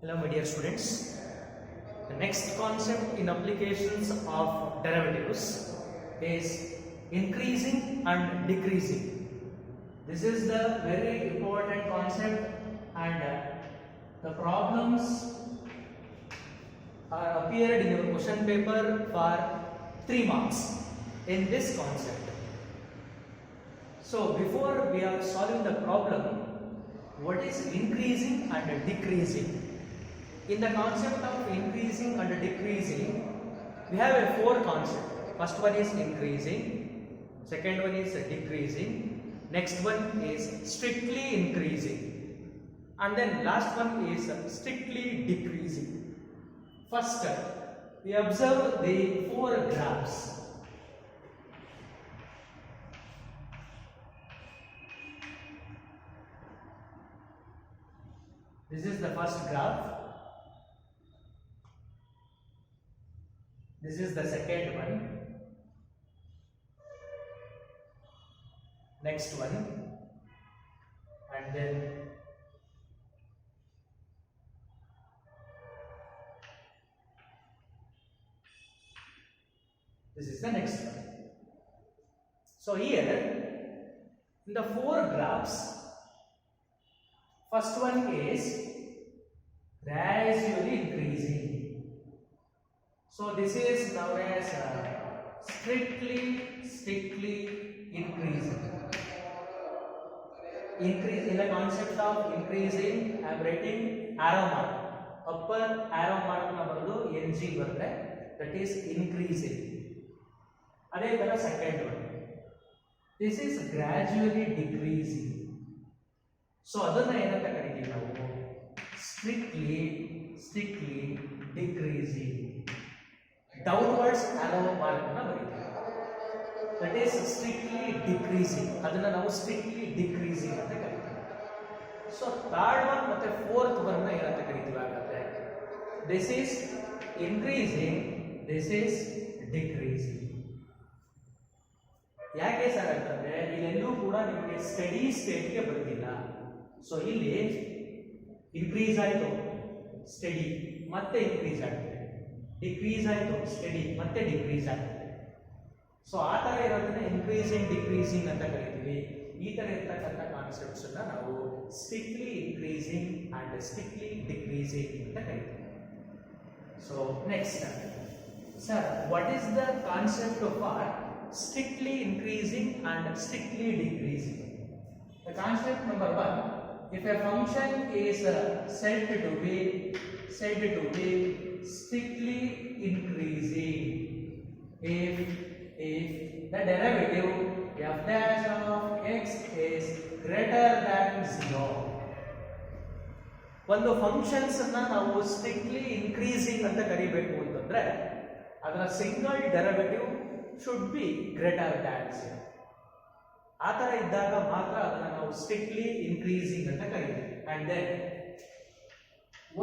Hello my dear students. The next concept in applications of derivatives is increasing and decreasing. This is the very important concept and the problems are appeared in your question paper for 3 marks in this concept. So before we are solving the problem, what is increasing and decreasing? In the concept of increasing and decreasing, we have a 4 concept. First one is increasing, second one is decreasing, next one is strictly increasing, and then last one is strictly decreasing. First, we observe the 4 graphs. This is the first graph. This is the second one. Next one. And then this is the next one. So here in the 4 graphs, first one is gradually increasing. So this is known as strictly increasing. Increase in the concept of increasing, I am writing arrow mark. Upper arrow mark number NG burde, that is increasing. Adhe tara second one. This is gradually decreasing. So adanna enanta karitivi navu strictly decreasing. Downwards arrow mark na baritivi. That is strictly decreasing. Adanna navu strictly decreasing anta karitivi. So third one ಮತ್ತೆ fourth one na enanta karitivi agatre. This is increasing, this is decreasing. ಯಾಕೆ sir ಅಂತಂದ್ರೆ ಇಲ್ಲೆಲ್ಲೂ ಕೂಡ ನಿಮಗೆ study ಸ್ಟೇಟ್ಗೆ ಬಂದಿಲ್ಲ. So ಇಲ್ಲಿ increase ಆಯಿತು study ಮತ್ತೆ increase ಆಗ್ತದೆ, ಡಿಕ್ರೀಸ್ ಆಯಿತು ಸ್ಟಡಿ ಮತ್ತೆ ಡಿಕ್ರೀಸ್ ಆಗ್ತದೆ. ಸೊ ಆ ಥರ ಇರೋದನ್ನ ಇನ್ಕ್ರೀಸಿಂಗ್ ಡಿಕ್ರೀಸಿಂಗ್ ಅಂತ ಕರಿತೀವಿ. ಈ ಥರ ಇರ್ತಕ್ಕಂಥ ಕಾನ್ಸೆಪ್ಟ್ಸ್ ಅನ್ನ ನಾವು strictly increasing and strictly decreasing ಅಂತ ಕರಿತೀವಿ. So next sir, what is the concept for strictly increasing and strictly decreasing? The concept number 1, if a function is said to be strictly increasing if the derivative f dash of x is greater than 0. ಒಂದು functions ಅನ್ನ ನಾವು strictly increasing ಅಂತ ಕರಿಬೇಕು ಅಂತಂದ್ರೆ ಅದರ single derivative should be greater than 0. ಆ ಥರ ಇದ್ದಾಗ ಮಾತ್ರ ಅದನ್ನು ನಾವು ಸ್ಟ್ರಿಕ್ಟ್ಲಿ ಇನ್ಕ್ರೀಸಿಂಗ್ ಅಂತ ಕರಿತೀವಿ. ಅಂಡ್ ದೆನ್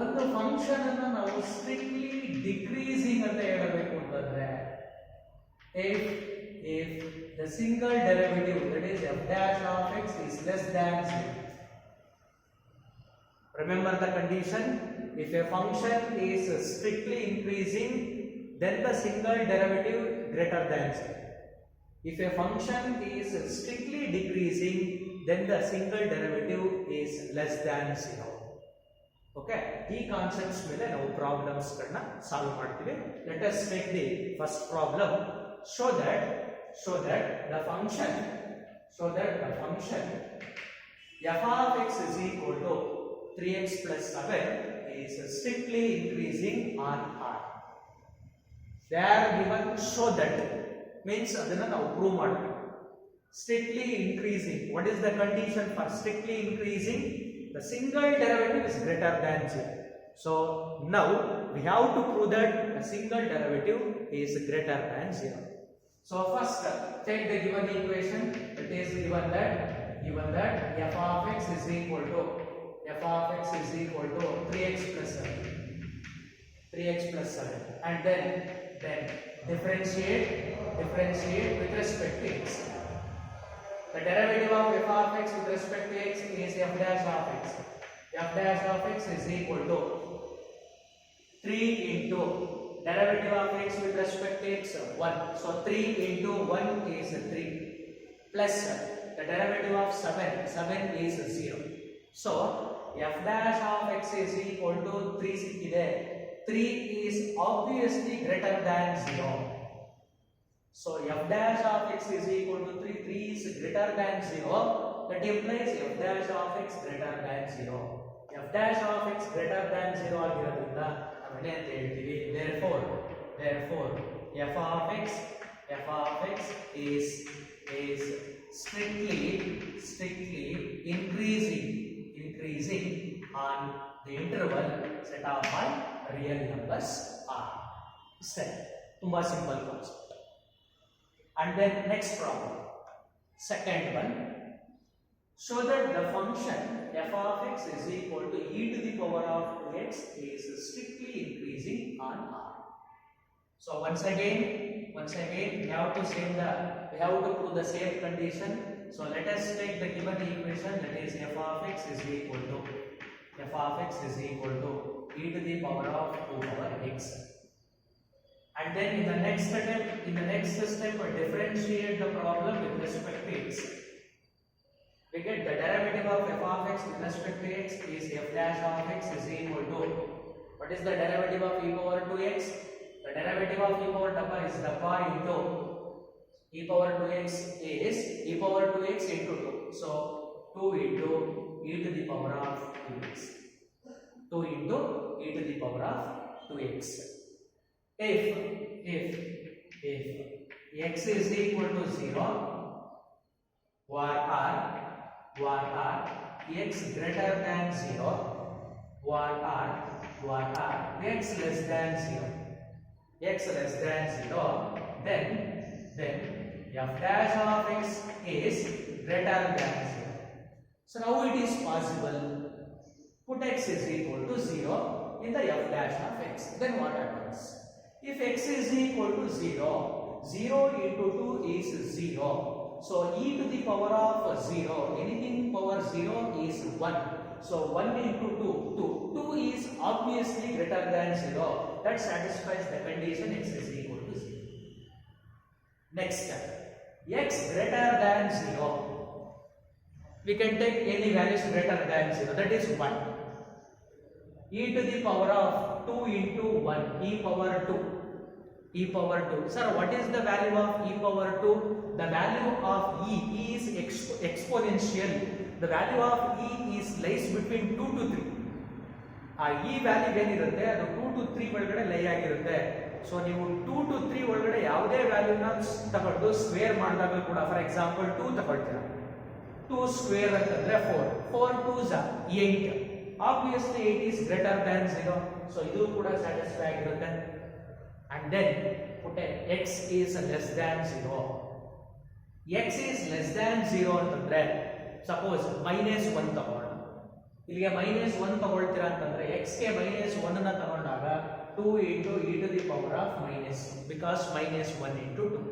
ಒಂದು ಫಂಕ್ಷನ್ ಅನ್ನ ನಾವು ಸ್ಟ್ರಿಕ್ಟ್ಲಿ ಡಿಕ್ರೀಸಿಂಗ್ ಅಂತ ಹೇಳಬೇಕು ಅಂತಂದ್ರೆ if the single derivative, that is f dash of x, is less than 0. Remember the condition. If a function is strictly increasing, then the single derivative greater than 0. If a function is strictly decreasing, then the single derivative is less than 0. Okay, ಈ concepts ಮೇಲೆ ನಾವು problems ಗಳನ್ನ solve ಮಾಡ್ತೀವಿ. Let us take the first problem. Show that the function f of x is equal to 3x plus 7 is strictly increasing on R. They are given. Show that means adana ನಾವು prove ಮಾಡಬೇಕು. Strictly increasing, what is the condition for strictly increasing? The single derivative is greater than 0. So now we have to prove that the single derivative is greater than 0. So first take the given equation. It is given that f of x is equal to 3x plus 7 and then differentiate with respect to x. The derivative of f of x with respect to x is f dash of x. F dash of x is equal to 3 into derivative of x with respect to x 1. So 3 into 1 is 3 plus the derivative of 7 is 0. So f dash of x is equal to 3 sikkide. 3 is obviously greater than 0. So f dash of x is equal to 3. 3 is greater than 0. That implies f dash of x greater than 0. F dash of x greater than 0 ಆಗಿರೋದ್ರಿಂದ ನಾವೇನೇ ಅಂತ ಹೇಳ್ತೀವಿ. Therefore f of x is strictly increasing on the interval set of all real numbers are. Set. Tumba simple concept. And then next problem. Second one. So that the function f of x is equal to e to the power of 2x is strictly increasing on r. So once again we have to prove the same condition. So let us take the given equation, that is f of x is equal to e to the power of 2 power x. And then in the next step we differentiate the problem with respect to x. We get the derivative of f of x with respect to x is f dash of x is equal to, what is the derivative of e power 2x? The derivative of e power dabba is dabba into e power 2x is e power 2x into 2. So 2 into e to the power of 2x. 2 into e to the power of 2x. If x is equal to 0, var r x greater than 0, var r x less than 0, then f dash of x is greater than 0. So now it is possible put x is equal to 0 in the f dash of x. Then what happens? If x is equal to 0, 0 into 2 is 0. So e to the power of 0, anything power 0 is 1. So 1 into 2 is obviously greater than 0. That satisfies the condition x is equal to 0. Next step, x greater than 0. We can take any values greater than 0, that is 1. E to the power of 2 into 1, e power 2. Sir, what is the value of e power 2? The value of e is exponential. The value of e is lies between 2 to 3. E value ಏನಿರುತ್ತೆ ಅದು 2 to 3 ಒಳಗಡೆ ಲೈ ಆಗಿರುತ್ತೆ. So ನೀವು 2 to 3 ಒಳಗಡೆ ಯಾವುದೇ ವ್ಯಾಲ್ಯೂನ ತಗೊಂಡು square ಮಾಡಿದಾಗ ಕೂಡ, ಫಾರ್ ಎಕ್ಸಾಂಪಲ್ 2 ತಗೊಳ್ತೀರಾ, 2 ಸ್ಕ್ವೇರ್ ಅಂತಂದ್ರೆ 4 2s are 8. Obviously 8 is greater than 0. So ಇದು ಕೂಡ ಸ್ಯಾಟಿಸ್ಫೈ ಆಗಿರುತ್ತೆ. And then put x is less than 0. X is less than 0 ಅಂತಂದ್ರೆ ಸಪೋಸ್ -1 ತಗೊಳ್ಳೋಣ. ಇಲ್ಲಿಗೆ -1 ತಗೊಳ್ತೀರಾ ಅಂತಂದ್ರೆ x ಗೆ -1 ನ ತಗೊಂಡಾಗ 2 into e to the power of -1, because -1 into 2.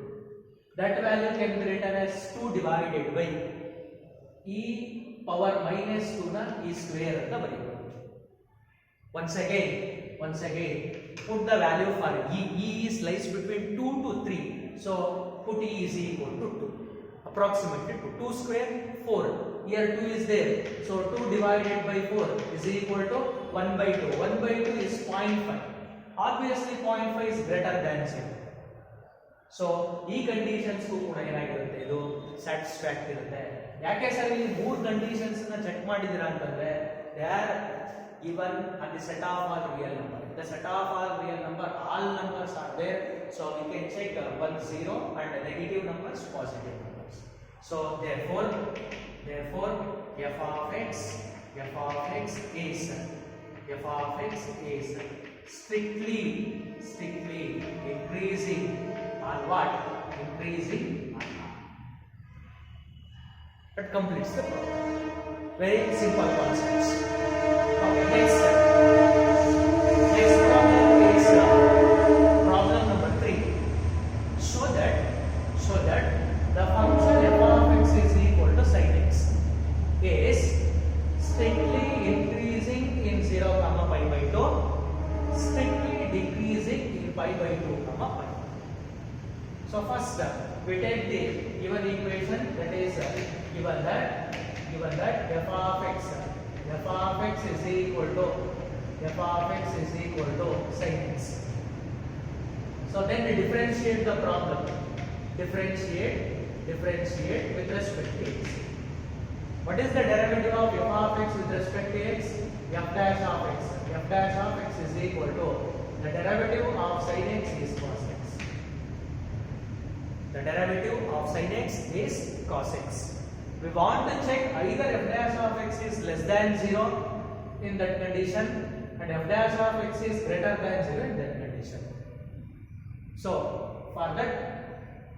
That value can be written as 2 divided by e power -2 ನ e square ಅಂತ ಬರೆಯಬಹುದು. Once again put the value for e is lies between 2 to 3. So put e is equal to 2, approximately 2 square 4. Here 2 is there, so 2 divided by 4 is equal to 1 by 2. 1 by 2 is 0.5. Obviously 0.5 is greater than 0. So ಈ conditions ಕೂಡ ಏನಾಗಿರುತ್ತೆ, ಇದು satisfactory ಇರುತ್ತೆ. ಯಾಕೆ sir ಇಲ್ಲಿ 3 conditions ನ check ಮಾಡಿದಿರಾ ಅಂತಂದ್ರೆ they are given at the set of all real number. The set of all real number, all numbers are there, so we can check 1 0 and negative numbers, positive numbers. So therefore f of x is strictly increasing on what? Increasing on r. That completes the problem. Very simple concepts. Okay, next problem is problem number 3. So that the function f of x is equal to sin x is strictly increasing in 0, pi by 2, strictly decreasing in pi by 2 comma pi. So first we take the given equation, that is given that f of x is equal to sin x. So then we differentiate the problem. Differentiate with respect to x. What is the derivative of f of x with respect to x? F dash of x. F dash of x is equal to the derivative of sin x is cos x. The derivative of sin x is cos x. We want to check either f dash of x is less than 0 in that condition and f dash of x is greater than 0 in that condition. So for that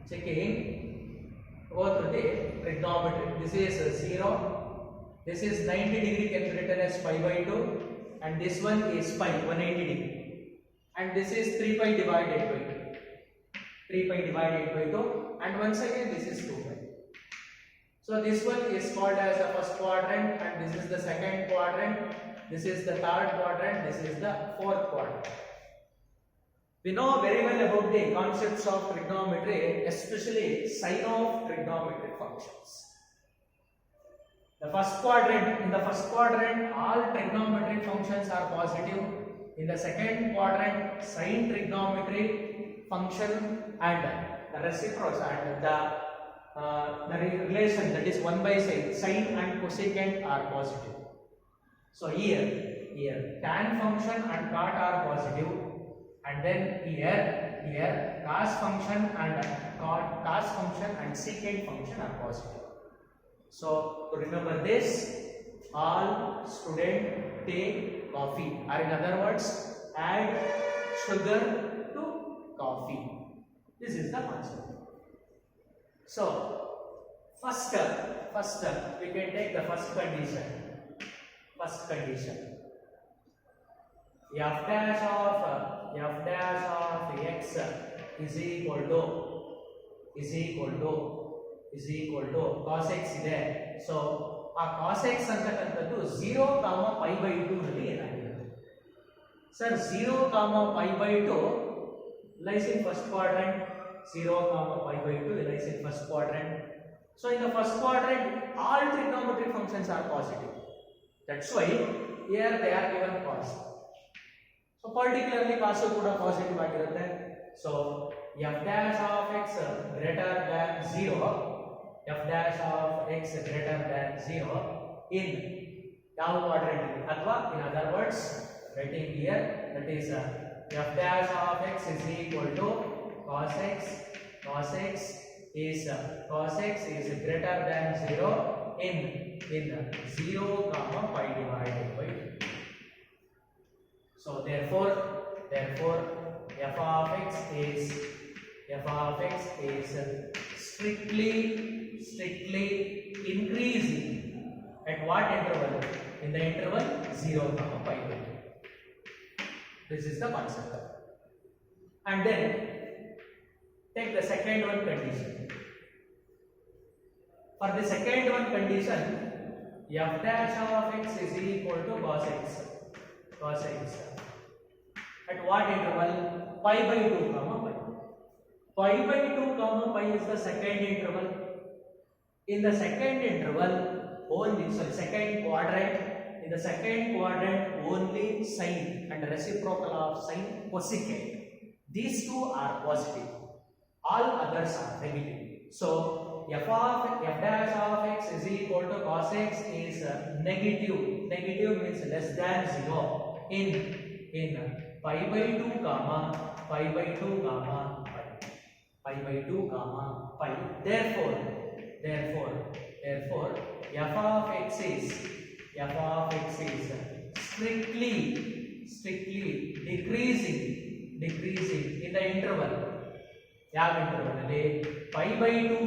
checking, go through the trigonometry. This is 0, this is 90 degree can be written as pi by 2, and this one is pi 180 degree, and this is 3 pi divided by 2, and once again this is 2 pi. So this one is called as the first quadrant, and this is the second quadrant, this is the third quadrant, this is the fourth quadrant. We know very well about the concepts of trigonometry, especially sign of trigonometric functions. In the first quadrant, all trigonometric functions are positive. In the second quadrant, sin trigonometric function and the reciprocal and the relation, that is 1 by sin and cosecant are positive. So here tan function and cot are positive. And then here cos function and secant function are positive. So to remember this, all student take coffee, or in other words, add sugar to coffee. This is the concept. So first we can take the first condition. F dash of x is equal to cos x ಇದೆ. So ಆ cos x ಅಂತಕ್ಕಂಥದ್ದು 0, pi by 2 ನಲ್ಲಿ ಏನಾಗಿರುತ್ತೆ? Sir, 0, pi by 2 lies in first quadrant. 0, pi by 2 lies in first quadrant. So in the first quadrant, all trigonometric functions are positive. That's why here they are given cos. So particularly cos ಕೂಡ positive ಆಗಿರುತ್ತೆ. So f dash of x greater than 0, in ಯಾವ quadrant ಅಥವಾ in other words writing here, that is f dash of x is equal to cos x is greater than 0 in 0, pi divided by 2. So therefore f of x is strictly increasing at what interval? In the interval 0, pi by 2. This is the concept. And then take the second one condition. For the second one condition, f dash of x is equal to cos x. At what interval? Pi by 2, pi. Pi by 2, pi is the second interval. In the second interval, second quadrant, in the second quadrant, only sin and reciprocal of sin cosecant. These two are positive. All others are negative. So f dash of x is equal to cos x is negative. Negative means less than 0 in pi by 2, pi. Therefore f of x is strictly decreasing in the interval. ಯಾವ interval ಅಲ್ಲಿ? pi by 2,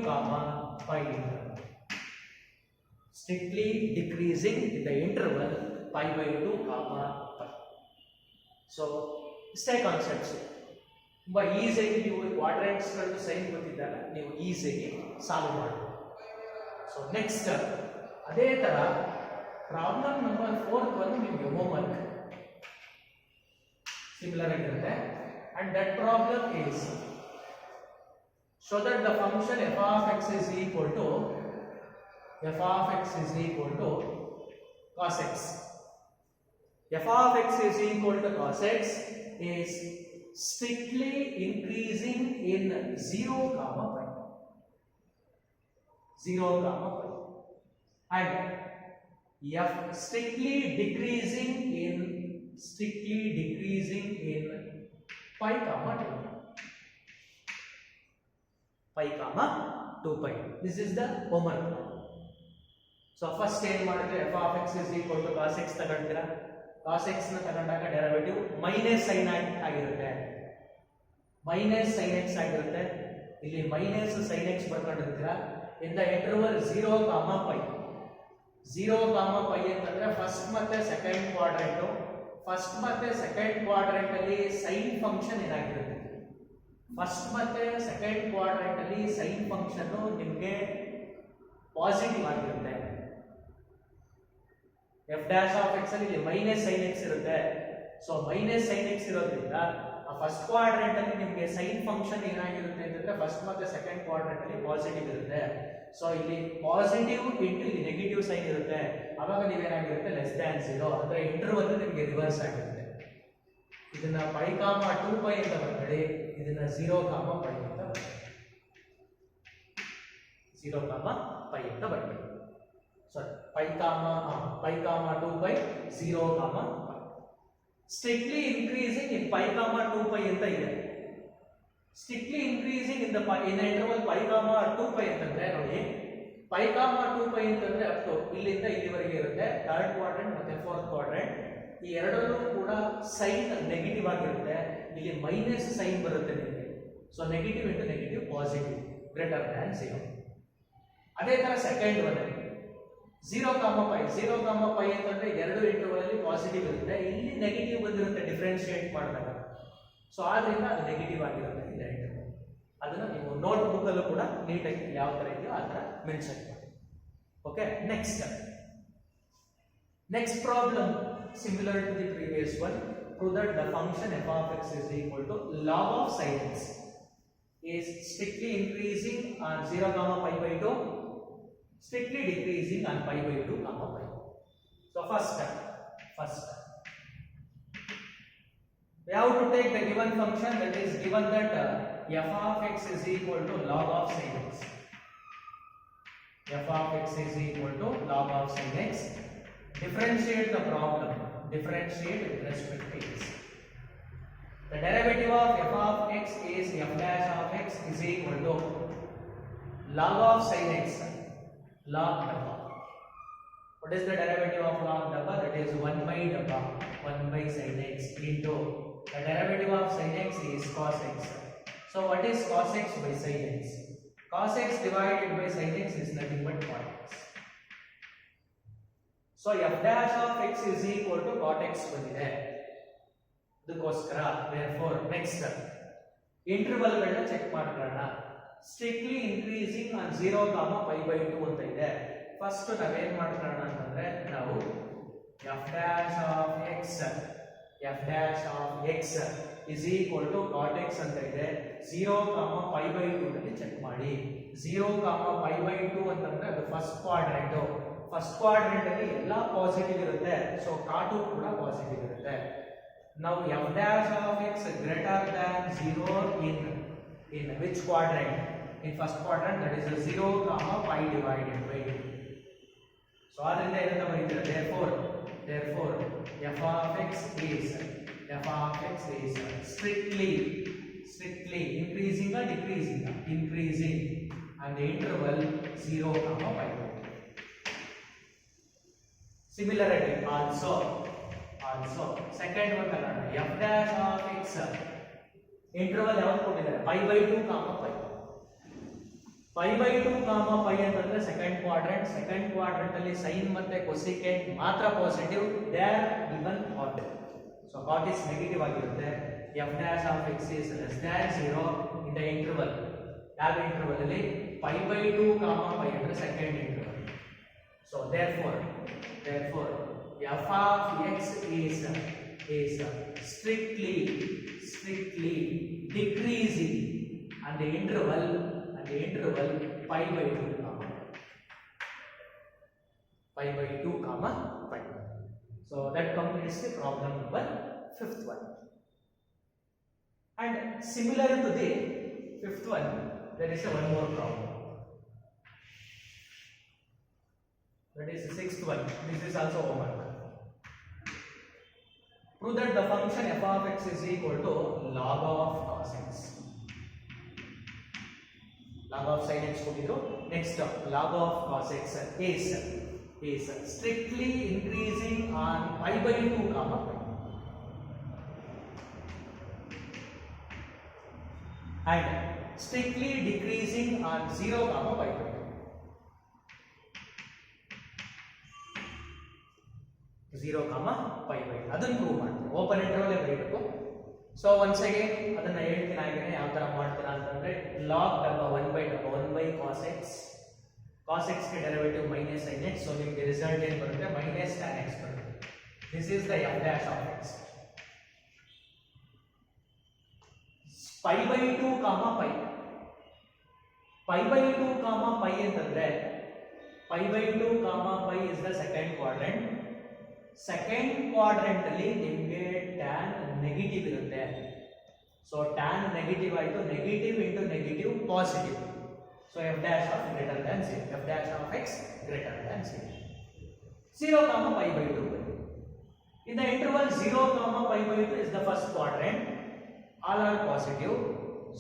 pi interval. Strictly decreasing in the interval pi by 2, pi. So ಇಷ್ಟೇ concepts. ತುಂಬಾ ಈಸಿಯಾಗಿ ನೀವು ಕ್ವಾಡ್ರೆಂಟ್ಸ್ ಗಳು sign ಗೊತ್ತಿದ್ದಾಗ ನೀವು ಈಸಿಯಾಗಿ solve ಮಾಡಬಹುದು. ಸೊ ನೆಕ್ಸ್ಟ್ ಅದೇ ತರ ಪ್ರಾಬ್ಲಮ್ ನಂಬರ್ 4 ಬಂದು ನಿಮಗೆ ಹೋಮ್ವರ್ಕ್. ಸಿಮಿಲರ್ ಆಗಿರುತ್ತೆ. And that problem is show that the function f of x is equal to cos x. F of x is equal to cos x is strictly increasing in 0, pi. 0, pi. And f strictly decreasing in pi, 2pi. This is the homework. So first ಏನು ಮಾಡಿದ್ರೆ f of x is equal to cos x ತಗೊಂಡ್ತೀರಾ. cos x ನ ತಗೊಂಡಾಗ derivative minus sin ಆಗಿರುತ್ತೆ. Minus sin x ಆಗಿರುತ್ತೆ. ಇಲ್ಲಿ minus sin x ಬರ್ಕೊಂಡಿರ್ತೀರಾ. in the interval 0, pi. 0, pi ಅಂತಂದ್ರೆ first ಮತ್ತೆ second quadrant. First ಮತ್ತೆ ಸೆಕೆಂಡ್ ಕ್ವಾಡ್ರೆಂಟ್ ಅಲ್ಲಿ ಸೈನ್ ಫಂಕ್ಷನ್ ಏನಾಗಿರುತ್ತೆ. ಫಸ್ಟ್ ಮತ್ತೆ ಸೆಕೆಂಡ್ ಕ್ವಾಡ್ರೆಂಟ್ ಅಲ್ಲಿ ಸೈನ್ ಫಂಕ್ಷನ್ ನಿಮಗೆ ಪಾಸಿಟಿವ್ ಆಗಿರುತ್ತೆ. f dash of x ಅಲ್ಲಿ ಮೈನಸ್ sin x ಇರುತ್ತೆ. ಸೊ ಮೈನಸ್ sin x ಇರೋದ್ರಿಂದ ಆ ಫಸ್ಟ್ ಕ್ವಾಡ್ರೆಂಟ್ ಅಲ್ಲಿ ನಿಮಗೆ ಸೈನ್ ಫಂಕ್ಷನ್ ಏನಾಗಿರುತ್ತೆ ಅಂತಂದ್ರೆ ಫಸ್ಟ್ ಮತ್ತೆ ಸೆಕೆಂಡ್ ಕ್ವಾಡ್ರೆಂಟ್ ಅಲ್ಲಿ ಪಾಸಿಟಿವ್ ಇರುತ್ತೆ. ಸೊ ಇಲ್ಲಿ ಪಾಸಿಟಿವ್ ಇಂಟು ಇಲ್ಲಿ ನೆಗೆಟಿವ್ ಸೈನ್ ಇರುತ್ತೆ. ಆವಾಗ ನೀವೇನಾಗಿರುತ್ತೆ ಲೆಸ್ ದ್ಯಾನ್ 0 ಅಂದ್ರೆ ಇಂಟರ್ವಲ್ ನಿಮಗೆ ರಿವರ್ಸ್ ಆಗಿರುತ್ತೆ. ಇದನ್ನ pi, 2pi ಅಂತ ಬರ್ಕೊಳ್ಳಿ. ಇದನ್ನ 0, pi ಅಂತ ಬರ್ಕೊಳ್ಳಿ. 0, pi ಅಂತ ಬರ್ಕೊಳ್ಳಿ. ಸಾರಿ pi, 2pi 0, pi. Strictly increasing ಇನ್ pi, 2pi ಅಂತ ಇದೆ. Strictly increasing in the interval pi, 2pi ಅಂತಂದ್ರೆ ನೋಡಿ pi, 2pi ಅಂತಂದ್ರೆ ಅಪ್ ಟು ಇಲ್ಲಿಂದ ಇಲ್ಲಿವರೆಗೆ ಇರುತ್ತೆ. ಥರ್ಡ್ ಕ್ವಾಡ್ರೆಂಟ್ ಮತ್ತೆ ಫೋರ್ತ್ ಕ್ವಾಡ್ರೆಂಟ್ ಈ ಎರಡರಲ್ಲೂ ಕೂಡ ಸೈನ್ ನೆಗೆಟಿವ್ ಆಗಿರುತ್ತೆ. ಇಲ್ಲಿ ಮೈನಸ್ ಸೈನ್ ಬರುತ್ತೆ ನಿಮಗೆ. So negative into negative positive greater than 0. ಅದೇ ತರ ಸೆಕೆಂಡ್ ಒನ್ 0, pi. 0, pi ಅಂತಂದ್ರೆ ಎರಡು ಇಂಟರ್ವಲ್ ಅಲ್ಲಿ ಪಾಸಿಟಿವ್ ಇರುತ್ತೆ. ಇಲ್ಲಿ ನೆಗೆಟಿವ್ ಬಂದಿರುತ್ತೆ ಡಿಫರೆನ್ಶಿಯೇಟ್ ಮಾಡಿದಾಗ. ಸೊ ಆದ್ರಿಂದ ಅದು ನೆಗೆಟಿವ್ ಆಗಿರುತ್ತೆ ಇಲ್ಲ ಇಂಟರ್ವಲ್. ಅದನ್ನ ನೀವು ನೋಟ್ ಬುಕ್ ಅಲ್ಲೂ ಕೂಡ ನೀಟಾಗಿ ಯಾವ ತರ ಇದೆಯೋ ಆ ತರ ಮೆನ್ಷನ್ ಮಾಡಿ. Okay, next problem similar to the previous one. Prove that the function f of x is equal to log of sin x is strictly increasing on 0, pi by 2, strictly decreasing on pi by 2, pi. So first step we have to take the given function that is given that f of x is equal to log of sin x. f of x is equal to log of sin x. Differentiate the problem. Differentiate with respect to x. The derivative of f of x is f dash of x is equal to log of sin x. Log dabba. What is the derivative of log dabba? That is 1 by dabba. 1 by sin x into the derivative of sin x is cos x. So what is cos x by sin x? Cos x divided by sin x is nothing but cot x. So f dash of x is equal to cot x ಬಂದಿದೆ. ಅದಕ್ಕೋಸ್ಕರ therefore next interval ಗಳನ್ನ check ಮಾಡ್ಕೊಳ್ಳೋಣ. Strictly increasing on 0, pi by 2 ಅಂತ ಇದೆ. First ನಾವೇನ್ ಮಾಡ್ಕೊಳ್ಳೋಣ ಅಂತಂದ್ರೆ ನಾವು f dash of x is equal to cot x ಅಂತ ಇದೆ. 0, pi by 2 ನಲ್ಲಿ ಚೆಕ್ ಮಾಡಿ. 0, pi by 2 ಅಂತಂದ್ರೆ ಅದು ಫಸ್ಟ್ ಕ್ವಾಡ್ರೆಂಟ್. ಫಸ್ಟ್ ಕ್ವಾಡ್ರೆಂಟ್ ಅಲ್ಲಿ ಎಲ್ಲ ಪಾಸಿಟಿವ್ ಇರುತ್ತೆ. ಸೊ ಕಾಟು ಕೂಡ ಪಾಸಿಟಿವ್ ಇರುತ್ತೆ. ನಾವು f dash of x greater than 0 in which quadrant? In first quadrant, that is 0, pi divided by 2. So ಅದರಿಂದ ಏನಂತ ಬರೀತೀರಾ? Therefore f of x is strictly increasing or decreasing? Increasing, and the interval 0, pi. Similarly also second one ತಗೊಳ್ಳೋಣ. f dash of x interval ಯಾವುದು ಕೊಟ್ಟಿದ್ದಾರೆ? pi by 2, pi. pi by 2, pi ಅಂತಂದ್ರೆ second quadrant ಅಲ್ಲಿ sign ಮತ್ತೆ cosecant ಮಾತ್ರ positive. They are given cot. So cot is negative ಆಗಿರುತ್ತೆ. f dash of x is less than 0 in the interval. ಯಾವ interval ಅಲ್ಲಿ? pi by 2, pi ಅಂದ್ರೆ second interval. So therefore f of x is is strictly decreasing and the interval pi by 2 comma pi by 2 comma pi. So that completes the problem number 5th one. And similar to the 5th one, there is one more problem. That is the 6th one. This is also homework. Prove that the function f of x is equal to log of cos x. Log of sin x ಕೊಟ್ಟಿದ್ರು. Next, log of cos x is strictly increasing on pi by 2 comma pi. And strictly decreasing on 0 comma pi by 2. 0 comma pi by 2. ಅದನ್ನು prove ಮಾಡ್ತೀವಿ. Open interval ಬರೀಬೇಕು. So once again ಅದನ್ನ ಹೇಳ್ತೀನಿ ಹಾಗೇನೆ ಯಾವ ತರ ಮಾಡ್ತೀರಾ ಅಂತಂದ್ರೆ log 1 by cos x. cos x ಗೆ derivative minus sin x. So ನಿಮಗೆ ರಿಸಲ್ಟ್ ಏನು ಬರುತ್ತೆ minus tan x ಬರುತ್ತೆ. This is the f dash of x. pi by 2 comma pi. pi by 2 comma pi ಅಂತಂದ್ರೆ pi by 2 comma pi is the second quadrant. Second quadrant ಅಲ್ಲಿ ನಿಮಗೆ tan negative ಇರುತ್ತೆ. So tan negative ಆಯಿತು, negative into negative positive. So F dash of greater than 0, F dash of x greater than 0. 0 comma pi by 2. In the interval 0 comma pi by 2 is the first quadrant. All are positive.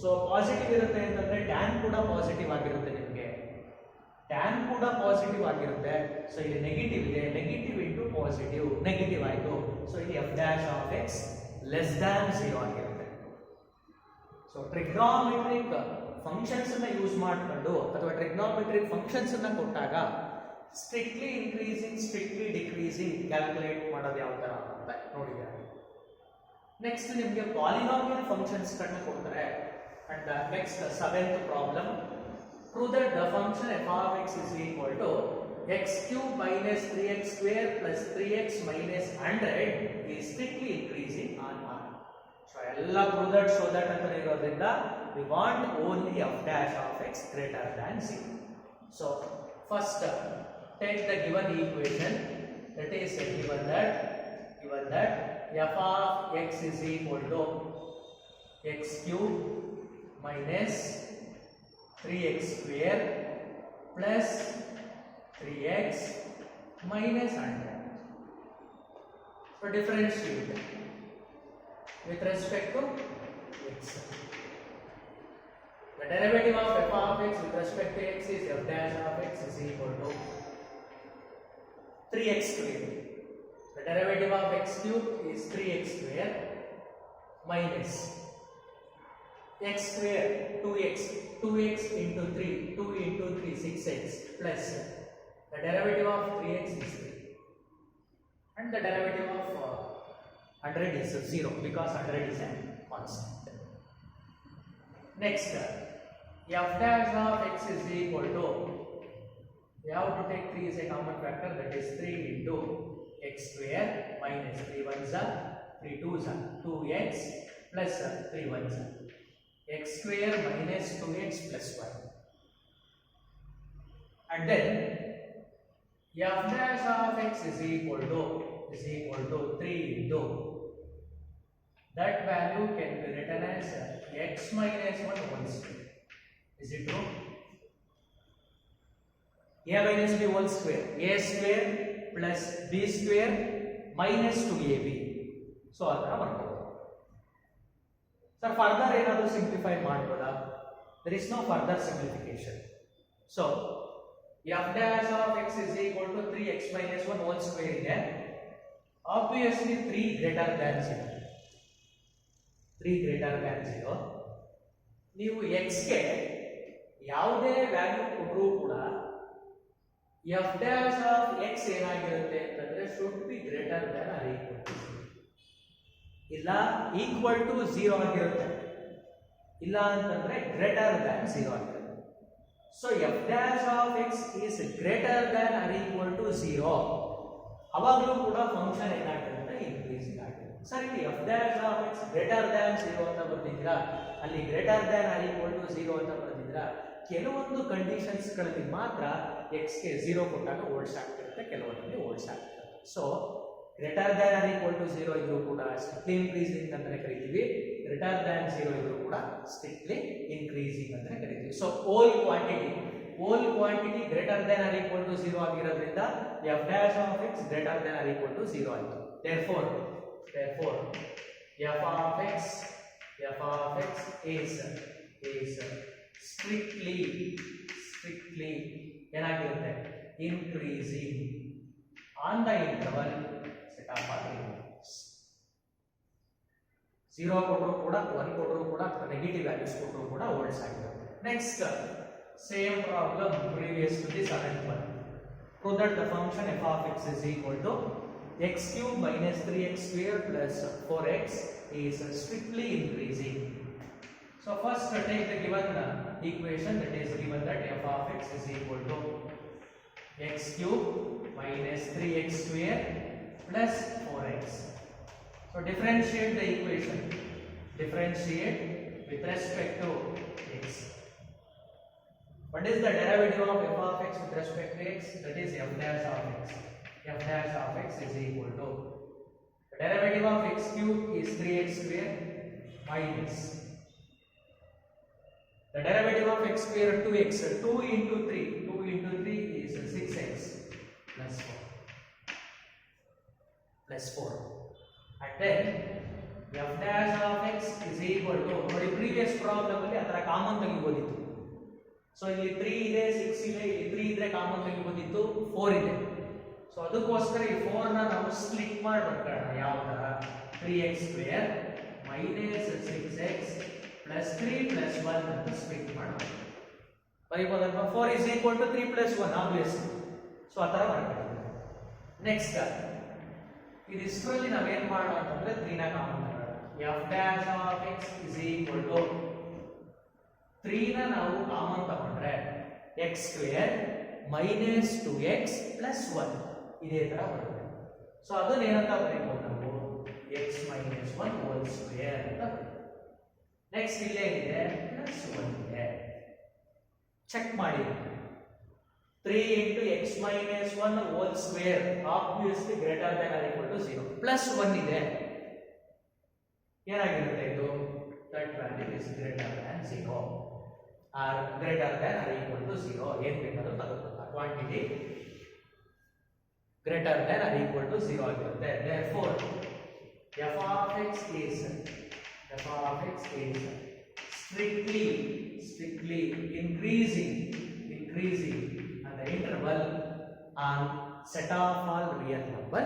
So positive ಇರುತ್ತೆ ಅಂತಂದ್ರೆ tan ಕೂಡ positive ಆಗಿರುತ್ತೆ ನಿಮಗೆ. Tan ಕೂಡ positive ಆಗಿರುತ್ತೆ. So ಇಲ್ಲಿ negative ಇದೆ, negative into positive, negative ಆಯಿತು. ಸೊ ಇಲ್ಲಿ f dash of X less than 0 ಆಗಿರುತ್ತೆ. ಸೊ ಟ್ರಿಗ್ನಾಮೆಟ್ರಿಕ್ ಫಂಕ್ಷನ್ಸ್ ಅನ್ನ ಯೂಸ್ ಮಾಡಿಕೊಂಡು ಅಥವಾ ಟ್ರಿಗ್ನಾಮೆಟ್ರಿಕ್ ಫಂಕ್ಷನ್ಸ್ ಅನ್ನ ಕೊಟ್ಟಾಗ strictly increasing strictly decreasing calculate ಮಾಡೋದು ಯಾವ ತರ ಅಂತ ನೋಡಿದ್ದಾರೆ. ನೆಕ್ಸ್ಟ್ ನಿಮಗೆ ಪಾಲಿನಾಮಿಯಲ್ ಫಂಕ್ಷನ್ಸ್ ಗಳನ್ನ ಕೊಡ್ತಾರೆ. And next 7th problem. Prove that the function f of x is equal to x cube minus 3x square plus 3x minus 100 is strictly increasing on r. So all prove that, show that ಅಂತ ಇರೋದ್ರಿಂದ we want only f dash of x greater than 0. So first take the given equation, that is given that f of x is equal to x cube minus 3x square plus 3x minus 100. So differentiate with respect to x. The derivative of f of x with respect to x is f dash of x is equal to 3x square. The derivative of x cube is 3x square minus x square 2x into 3, 2 into 3 6x plus the derivative of 3x is 3 and the derivative of 100 is 0 because 100 is a constant. Next, f dash of x is equal to, we have to take 3 is a common factor, that is 3 into x square minus 3 1s are 3 2s are 2x plus 3 1s are x square minus 2x plus 1. And then f dash of x is equal to 3 into, that value can be written as x minus 1 whole square. Is it true? A minus b whole square, a square plus b square minus 2ab. So ಅದರ ಮಾಡ್ಬೋದು. Sir, further ಏನಾದರೂ simplify ಮಾಡ್ಬೋದಾ? There is no further simplification. So f dash of x is equal to 3x minus 1 whole square ಇದೆ. Obviously 3 greater than 0. 3 greater than 0. ನೀವು x ಗೆ ಯಾವುದೇ value ಕೊಟ್ಟರೂ ಕೂಡ f dash of x ಏನಾಗಿರುತ್ತೆ ಅಂತಂದ್ರೆ should be greater than or equal to 0. ಇಲ್ಲ equal to 0 ಆಗಿರುತ್ತೆ, ಇಲ್ಲ ಅಂತಂದ್ರೆ ಗ್ರೇಟರ್ ದ್ಯಾನ್ 0 ಆಗಿರುತ್ತೆ. So f dash of x is greater than or equal to 0, ಅವಾಗಲೂ ಕೂಡ ಫಂಕ್ಷನ್ ಏನಾಗಿರುತ್ತೆ ಇನ್ಕ್ರೀಸಿಂಗ್ ಆಗಿರುತ್ತೆ. ಸರ್ ಇಲ್ಲಿ f dash of x greater than 0 ಅಂತ ಬರ್ತಿದ್ದೀರಾ, ಅಲ್ಲಿ greater than or equal to 0 ಅಂತ ಬರ್ತಿದ್ದೀರಾ. ಕೆಲವೊಂದು ಕಂಡೀಷನ್ಸ್ ಗಳಲ್ಲಿ ಮಾತ್ರ x ಗೆ 0 ಕೊಟ್ಟಾಗ ಓಲ್ಡ್ಸ್ ಆಗ್ತಿರುತ್ತೆ, ಕೆಲವೊಂದಲ್ಲಿ ಓಲ್ಡ್ಸ್ ಆಗ್ತಿರುತ್ತೆ. So greater than or equal to 0 ಇದ್ರೂ ಕೂಡ ಸ್ಟ್ರಿಕ್ಟ್ಲಿ ಇನ್ಕ್ರೀಸಿಂಗ್ ಅಂತಾನೆ ಕರಿತೀವಿ, ಗ್ರೇಟರ್ ದ್ಯಾನ್ 0 ಇದ್ರೂ ಕೂಡ ಸ್ಟ್ರಿಕ್ಟ್ಲಿ ಇನ್ಕ್ರೀಸಿಂಗ್ ಅಂತಾನೆ ಕರಿತೀವಿ. So whole quantity greater than or equal to 0 ಆಗಿರೋದ್ರಿಂದ f dash of x greater than or equal to 0 ಆಯಿತು. therefore f of x is strictly ಏನಾಗಿರುತ್ತೆ increasing on the interval set of variables. 0 ಕೊಟ್ಟರು ಕೂಡ 1 ಕೊಟ್ಟರು ಕೂಡ negative values ಕೊಟ್ಟರು ಕೂಡ holds ಆಗಿರುತ್ತೆ. Next same problem previous to this other one. Prove that the function f of x is equal to x cube minus 3x square plus 4x is strictly increasing. So first take the given equation, that is given that f of x is equal to x cube minus 3x square plus 4x. So differentiate the equation. Differentiate with respect to x. What is the derivative of f of x with respect to x? That is f dash of x. F dash of x is equal to the derivative of x cube is 3x square minus the derivative of x square 2x. 2 into 3 is 6x plus 4. And then f dash of x is equal to ನೋಡಿ previous problem ಅಲ್ಲಿ ಅದರ common ತೆಗಿಬೋದಿತ್ತು. So ಇಲ್ಲಿ 3 ಇದೆ 6 ಇದೆ, ಇಲ್ಲಿ 3 ಇದ್ರೆ common ತೆಗಿಬೋದಿತ್ತು, 4 ಇದೆ. So ಅದಕ್ಕೋಸ್ಕರ ಈ 4 ನ ನಾವು ಸ್ಪ್ಲಿಟ್ ಮಾಡಿ ಬರ್ಕೊಳ್ಳೋಣ. ಯಾವ ತರ 3x square minus 6x plus 3 plus 1 ಅಂತ ಸ್ಪ್ಲಿಟ್ ಮಾಡೋಣ. ಬರೀಬೋದಲ್ವಾ? 4 is equal to 3 plus 1 obviously. So ಆ ತರ ಮಾಡ್ಕೊಳ್ಳೋಣ. ನೆಕ್ಸ್ಟ್ ಇದಿಷ್ಟರಲ್ಲಿ ನಾವೇನ್ ಮಾಡೋಣ ಅಂತಂದ್ರೆ 3 ನ ಕಾಮನ್ ತಗೊಳ್ಳೋಣ. f dash of x is equal to 3 ನ ನಾವು ಕಾಮನ್ ತಗೊಂಡ್ರೆ x square minus 2x plus 1 ಇದೇ ತರ ಬರುತ್ತೆ. ಸೊ ಅದನ್ನ ಏನಂತ ಬರೀಬಹುದು ನಾವು x ಮೈನಸ್ 1 ಹೋಲ್ ಸ್ಕ್ವೇರ್ ಅಂತ ಬರೀತೀವಿ. ನೆಕ್ಸ್ಟ್ ಇಲ್ಲೇ ಇದೆ ಪ್ಲಸ್ 1 ಇದೆ. ಚೆಕ್ ಮಾಡಿ 3 into x minus 1 whole square obviously greater than or equal to 0 plus 1 ಇದೆ. ಏನಾಗಿರುತ್ತೆ ಇದು? that value is greater than 0 or greater than or equal to 0 ಏನು ಬೇಕಾದರೂ ತಗೋಬಹುದು. Quantity greater than or equal to 0 ಆಗಿರುತ್ತೆ. therefore f of x is strictly increasing and the interval on set of all real number